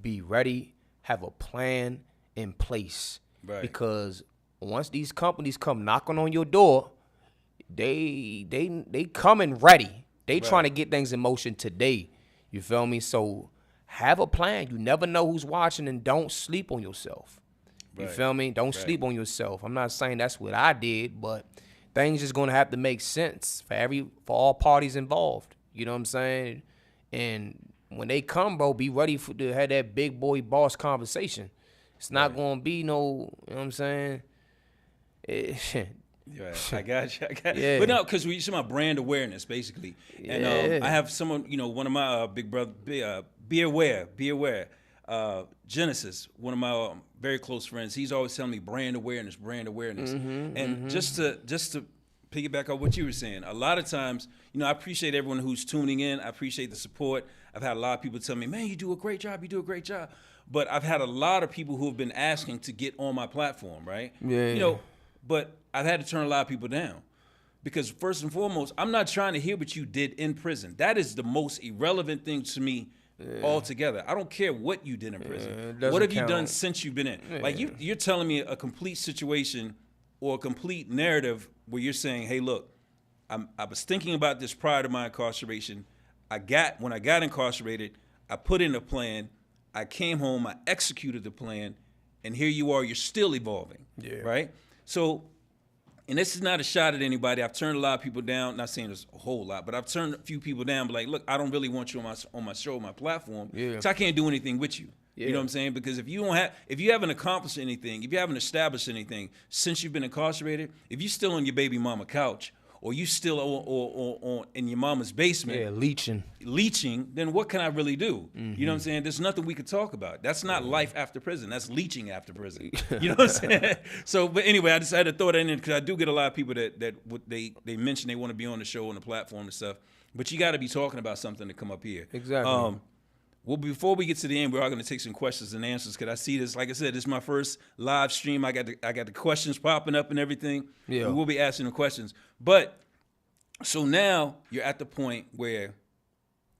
be ready, have a plan in place. Right. Because once these companies come knocking on your door, they coming ready. They trying to get things in motion today. You feel me? So have a plan. You never know who's watching, and don't sleep on yourself. You feel me? Don't sleep on yourself. I'm not saying that's what I did, but things just gonna have to make sense for all parties involved. You know what I'm saying? And when they come, bro, be ready to have that big boy boss conversation. It's not gonna be no, you know what I'm saying? Right. I got you. But no, because we talking about brand awareness, basically. And I have someone, one of my big brother, be aware. Genesis, one of my very close friends, he's always telling me brand awareness. And just to piggyback on what you were saying, a lot of times, I appreciate everyone who's tuning in. I appreciate the support. I've had a lot of people tell me, man, you do a great job. But I've had a lot of people who have been asking to get on my platform, right? But I've had to turn a lot of people down. Because first and foremost, I'm not trying to hear what you did in prison. That is the most irrelevant thing to me altogether. I don't care what you did in prison. What have you done since you've been in? Like you're telling me a complete situation or a complete narrative where you're saying, hey, look, I was thinking about this prior to my incarceration. When I got incarcerated, I put in a plan. I came home, I executed the plan, and here you are, you're still evolving, right? So, and this is not a shot at anybody. I've turned a lot of people down, not saying there's a whole lot, but I've turned a few people down, but like, look, I don't really want you on my show, my platform, because I can't do anything with you. You know what I'm saying? Because if you haven't accomplished anything, if you haven't established anything since you've been incarcerated, if you're still on your baby mama couch, or you still on in your mama's basement, leeching, then what can I really do? You know what I'm saying? There's nothing we could talk about. That's not life after prison. That's leeching after prison. You know what I'm saying? So, but anyway, I just had to throw that in because I do get a lot of people that they mention they want to be on the show, on the platform and stuff. But you got to be talking about something to come up here. Exactly. Well, before we get to the end, we're all going to take some questions and answers because I see this. Like I said, this is my first live stream. I got the questions popping up and everything. Yeah, and we'll be asking the questions. But so now you're at the point where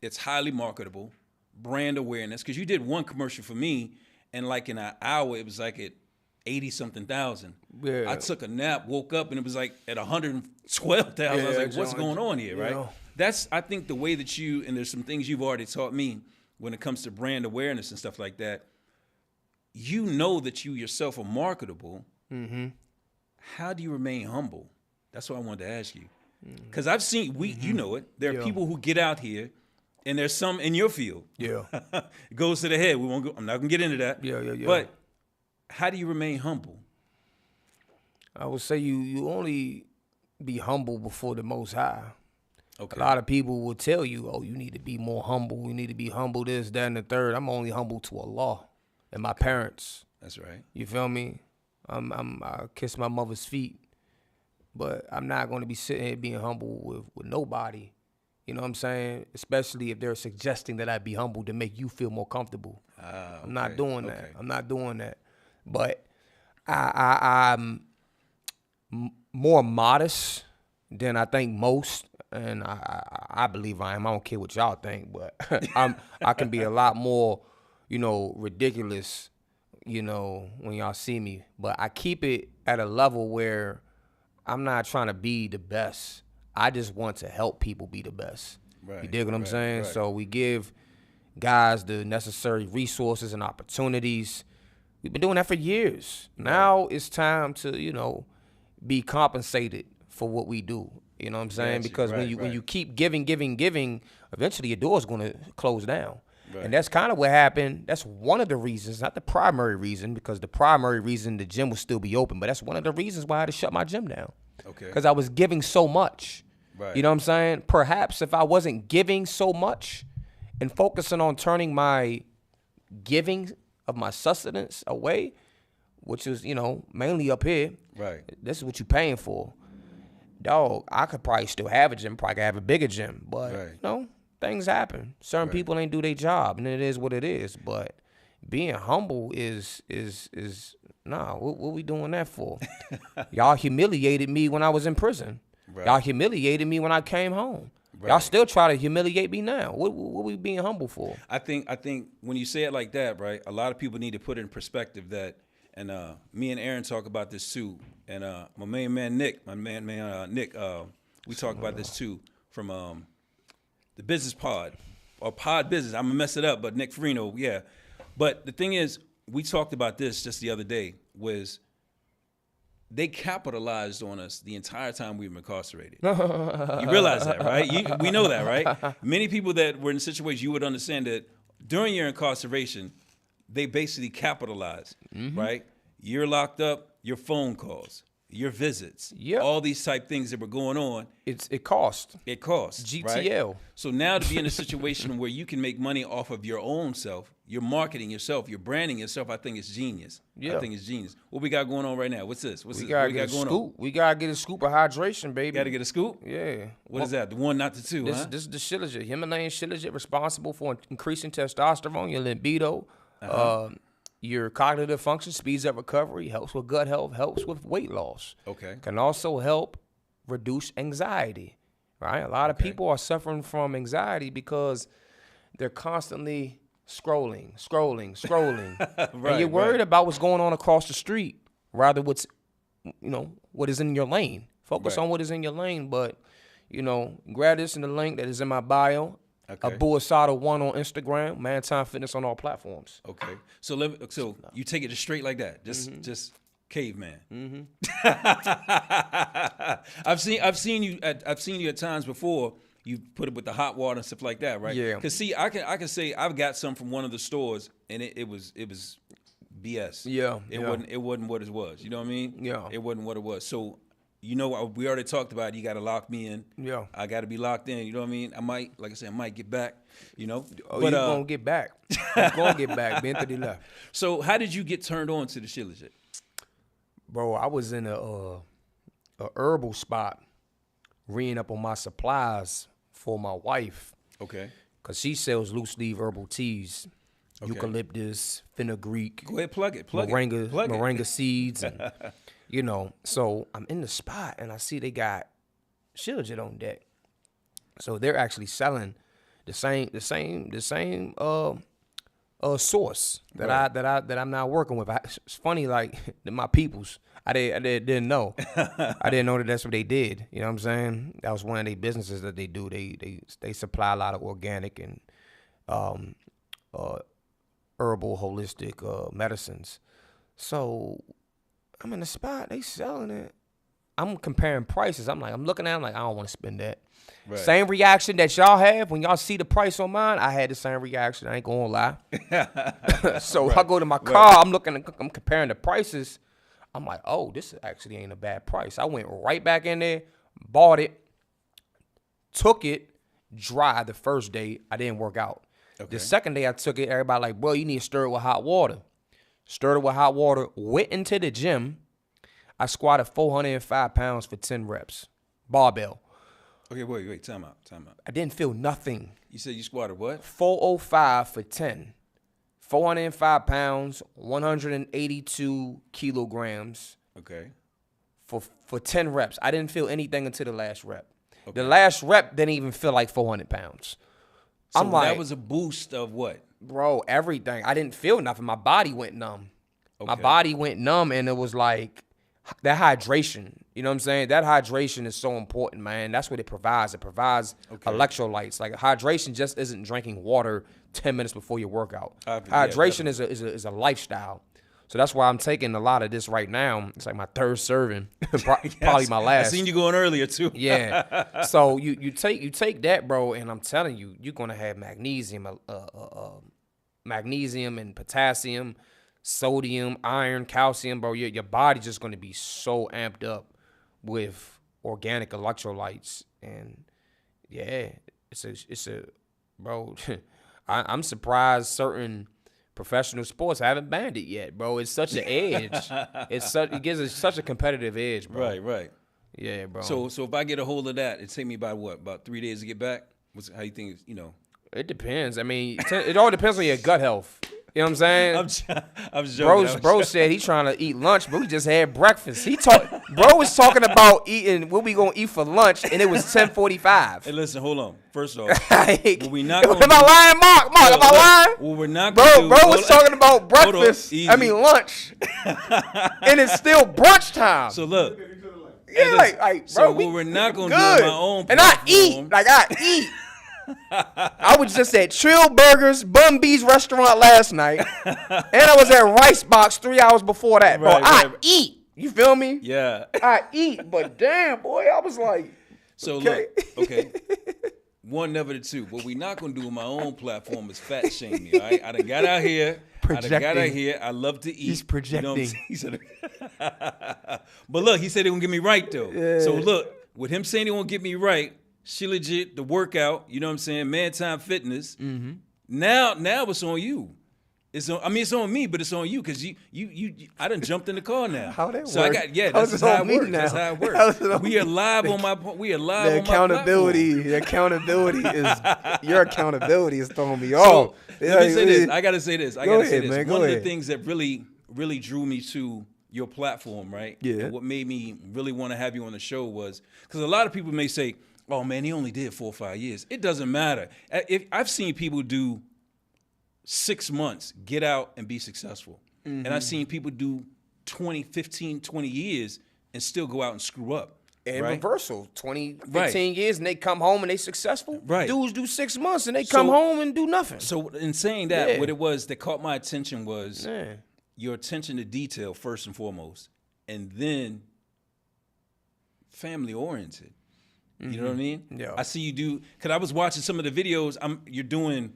it's highly marketable, brand awareness. Because you did one commercial for me, and like in an hour, it was like at 80-something thousand. Yeah. I took a nap, woke up, and it was like at 112,000. I was like, what's going on here, right? That's, I think, the way that and there's some things you've already taught me when it comes to brand awareness and stuff like that. You know that you yourself are marketable. How do you remain humble? That's what I wanted to ask you. Because I've seen, you know it, there are people who get out here, and there's some in your field. It goes to the head. I'm not going to get into that. But how do you remain humble? I would say you only be humble before the Most High. Okay. A lot of people will tell you, oh, you need to be more humble. You need to be humble, this, that, and the third. I'm only humble to Allah and my parents. That's right. You feel me? I kiss my mother's feet, but I'm not going to be sitting here being humble with nobody. You know what I'm saying? Especially if they're suggesting that I be humble to make you feel more comfortable. I'm not doing that. I'm not doing that. But I'm more modest than I think most. And I believe I am. I don't care what y'all think, but I can be a lot more, ridiculous, when y'all see me. But I keep it at a level where I'm not trying to be the best. I just want to help people be the best. Right, you dig what I'm saying? Right. So we give guys the necessary resources and opportunities. We've been doing that for years. Now it's time to, be compensated for what we do. You know what I'm saying? Because when you keep giving, eventually your door's going to close down. Right. And that's kind of what happened. That's one of the reasons, not the primary reason, because the primary reason the gym will still be open, but that's one of the reasons why I had to shut my gym down. Okay. Because I was giving so much. Right. You know what I'm saying? Perhaps if I wasn't giving so much and focusing on turning my giving of my sustenance away, which is, mainly up here. Right. This is what you're paying for. Dog, I could probably still have a gym, probably could have a bigger gym, but things happen. Certain people ain't do their job, and it is what it is. But being humble is what we doing that for? Y'all humiliated me when I was in prison. Right. Y'all humiliated me when I came home. Y'all still try to humiliate me now. What we being humble for? I think when you say it like that, right, a lot of people need to put it in perspective that, and me and Aaron talk about this too, and my main man Nick, Nick, we talk about this too from the business pod or pod business. I'm gonna mess it up, but Nick Farino, yeah. But the thing is, we talked about this just the other day, was they capitalized on us the entire time we were incarcerated. You realize that, right? We know that, right? Many people that were in a situation, you would understand that during your incarceration, they basically capitalized, right? You're locked up, your phone calls, your visits, all these type things that were going on. It costs. It costs. GTL. Right? So now to be in a situation where you can make money off of your own self, you're marketing yourself, you're branding yourself, I think it's genius. Yeah. I think it's genius. What we got going on right now? What's this? We gotta get a scoop. We gotta get a scoop of hydration, baby. Got to get a scoop? Yeah. What is that? The one, not the two, This is the Shilajit. Himalayan Shilajit, responsible for increasing testosterone, your libido, your cognitive function, speeds up recovery, helps with gut health, helps with weight loss. Okay. Can also help reduce anxiety, right? A lot of people are suffering from anxiety because they're constantly scrolling. Right, and you're worried about what's going on across the street, rather what is in your lane. Focus on what is in your lane, but, grab this in the link that is in my bio. Okay. Abu Asada 1 on Instagram, Mankind Fitness on all platforms. Okay. So you take it straight like that. Just caveman. I've seen you at times before. You put it with the hot water and stuff like that, right? Yeah. Cause see, I can say I've got some from one of the stores, and it was BS. Yeah. It wasn't what it was. You know what I mean? Yeah. It wasn't what it was. So, we already talked about it. You got to lock me in. Yeah. I got to be locked in. You know what I mean? I might get back. Oh, but, you're gonna get back. You're gonna get back. Been to the left. So, how did you get turned on to the Shilajit? Bro, I was in a herbal spot, reading up on my supplies for my wife. Okay. Cause she sells loose leaf herbal teas, eucalyptus, fenugreek. Go ahead, plug it. Moringa seeds, and, So I'm in the spot and I see they got Shilajit on deck. So they're actually selling the same source that I'm now working with. It's funny, like my peoples, I didn't know. I didn't know that that's what they did. You know what I'm saying? That was one of their businesses that they do. They supply a lot of organic and herbal, holistic medicines. So I'm in the spot, they selling it. I'm comparing prices. I'm looking at it, I'm like, I don't want to spend that. Right. Same reaction that y'all have when y'all see the price on mine. I had the same reaction. I ain't gonna lie. So I go to my car. I'm comparing the prices. I'm like, oh, this actually ain't a bad price. I went right back in there, bought it, took it dry the first day. I didn't work out. Okay. The second day I took it, everybody like, bro, you need to stir it with hot water. Stirred it with hot water, went into the gym. I squatted 405 pounds for 10 reps. Barbell. Okay, wait, time out. I didn't feel nothing. You said you squatted what? 405 for 10. 405 pounds, 182 kilograms. Okay. For 10 reps. I didn't feel anything until the last rep. Okay. The last rep didn't even feel like 400 pounds. So that was a boost of what? Bro, everything. I didn't feel nothing. My body went numb. Okay. My body went numb, and it was like that hydration. You know what I'm saying? That hydration is so important, man. That's what it provides. It provides electrolytes. Like hydration just isn't drinking water 10 minutes before your workout. Hydration is a lifestyle. So that's why I'm taking a lot of this right now. It's like my third serving, probably my last. I seen you going earlier too. Yeah. So you take that, bro, and I'm telling you, you're gonna have magnesium and potassium, sodium, iron, calcium, bro. Your body's just gonna be so amped up with organic electrolytes, and yeah, it's a bro. I'm surprised certain professional sports haven't banned it yet, bro. It's such an edge. It gives us such a competitive edge, bro. Right. Yeah, bro. So if I get a hold of that, it take me about 3 days to get back. How you think? It depends. I mean, it all depends on your gut health. You know what I'm saying? I'm joking. Bro said he trying to eat lunch, but we just had breakfast. Bro was talking about eating what we gonna eat for lunch, and it was 10:45. Hey, listen, hold on. First off, Like, what we not gonna am I lying, Mark? Mark, am I lying? What we're not gonna do, Bro was talking about breakfast. Easy. I mean lunch, and it's still brunch time. So look, yeah, like, so bro, what we're not gonna good. do on my own and I platform. eat, like I eat. I was just at Trill Burgers, Bun B's restaurant last night, and I was at Rice Box 3 hours before that. Bro, I eat. You feel me? Yeah. I eat, but damn, boy, I was like, So okay. look, okay. One, never the two. What we not gonna do on my own platform is fat shame me. All right, I done got out here. I love to eat. He's projecting. You know what I'm saying? But look, he said he gonna get me right though. Yeah. So look, with him saying he won't get me right, she legit the workout. You know what I'm saying? Man Time Fitness. Mm-hmm. Now it's on you. It's on me, but it's on you because you I done jumped in the car now. How that so work? That's how it works. That's how it works. We are live on my accountability. The accountability is your accountability is throwing me off. Let me say this. I gotta say this. Go ahead, man. One of the things that really drew me to your platform, right? Yeah. And what made me really want to have you on the show was because a lot of people may say, "Oh man, he only did 4 or 5 years." It doesn't matter. I've seen people do 6 months, get out and be successful. Mm-hmm. And I've seen people do 15, 20 years and still go out and screw up. And right? reversal, 20, 15 years, and they come home and they successful. Right. Dudes do 6 months and they come home and do nothing. So in saying that, what it was that caught my attention was your attention to detail first and foremost, and then family oriented. You know what I mean? Yeah. I see you do, because I was watching some of the videos you're doing.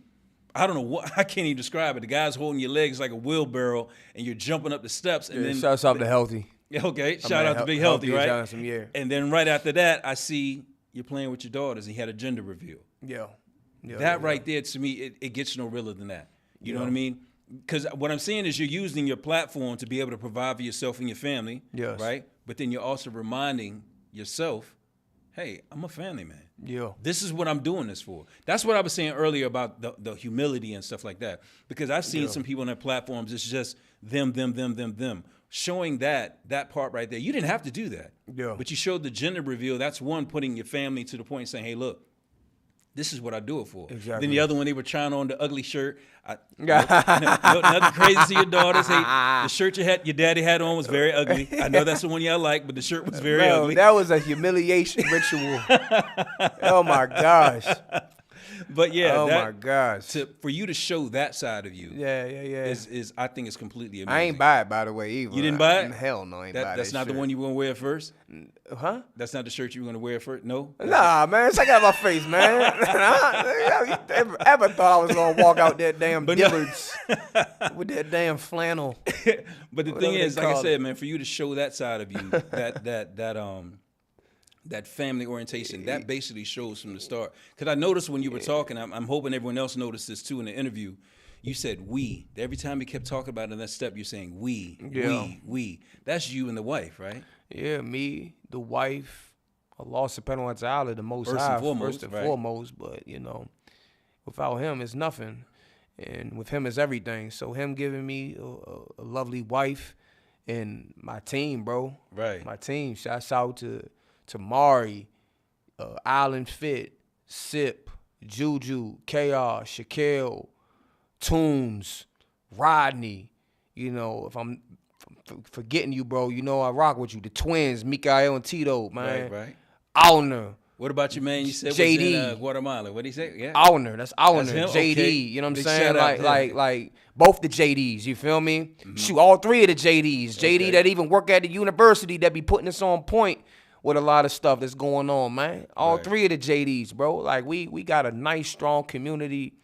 I don't know what, I can't even describe it. The guy's holding your legs like a wheelbarrow and you're jumping up the steps. And then shouts out to Healthy. Okay, shout out to Big Healthy, right? Johnson, yeah. And then right after that, I see you're playing with your daughters and he had a gender reveal. Yeah. That right there, to me, it gets no realer than that. You know what I mean? Because what I'm saying is you're using your platform to be able to provide for yourself and your family, right? But then you're also reminding yourself, hey, I'm a family man. Yeah. This is what I'm doing this for. That's what I was saying earlier about the humility and stuff like that. Because I've seen some people on their platforms, it's just them. Showing that part right there. You didn't have to do that. Yeah. But you showed the gender reveal. That's one, putting your family to the point saying, hey, look, this is what I do it for. Exactly. Then the other one, they were trying on the ugly shirt. Nothing crazy to your daughters. Hey, the shirt your daddy had on was very ugly. I know that's the one y'all like, but the shirt was very ugly. That was a humiliation ritual. Oh my gosh. But yeah, oh my gosh. For you to show that side of you, is I think it's completely amazing. I ain't buy it, by the way, either. You didn't buy it? Hell no, I ain't buy that. That's not shirt. the one you were gonna wear first? Huh? That's not the shirt you were gonna wear first? No? Nah, man, check out my face, man. You ever thought I was gonna walk out that damn Dillard's with that damn flannel? But the thing is, like I said, man, for you to show that side of you, that family orientation, that basically shows from the start. Because I noticed when you were talking, I'm hoping everyone else noticed this too in the interview, you said we. Every time you kept talking about it in that step, you're saying we. That's you and the wife, right? Yeah, me, the wife, Allah subhanahu wa ta'ala, the most first high, and foremost, first and foremost. But, you know, without him, it's nothing. And with him, it's everything. So him giving me a lovely wife and my team, bro. Right. My team. Shouts out to Mari, Island Fit, Sip, Juju, Chaos, Shaquille, Toombs, Rodney. You know, if I'm forgetting you, bro, you know I rock with you. The twins, Mikael and Tito, man. Right. Auner. What about your man? You said JD. Was in Guatemala. What did he say? Yeah. Auner. That's Auner. That's JD. Okay. You know what I'm Big saying? shout out Like both the JDs. You feel me? Mm-hmm. Shoot, all three of the JDs. JD that even work at the university that be putting us on point with a lot of stuff that's going on, man. All three of the JDs, bro. Like we got a nice, strong community,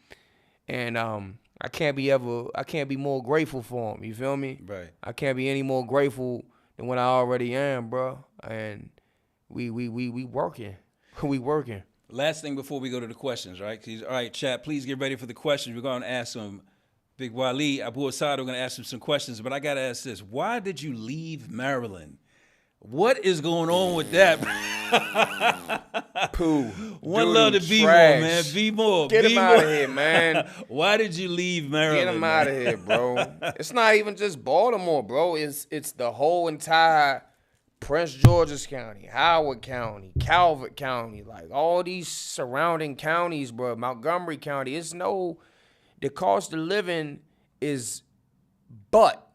and I can't be more grateful for them. You feel me? Right. I can't be any more grateful than what I already am, bro. And we working. We working. Last thing before we go to the questions, right? All right, chat, please get ready for the questions. We're going to ask some Big Wali, Abu Assad, we're going to ask him some questions, but I got to ask this. Why did you leave Maryland? What is going on with that? Pooh. One love to be more, trash. man. Be more. Get be him more. out of here, man. Why did you leave Maryland? Get him man? out of here, bro. It's not even just Baltimore, bro. It's the whole entire Prince George's County, Howard County, Calvert County, like all these surrounding counties, bro. Montgomery County. The cost of living is but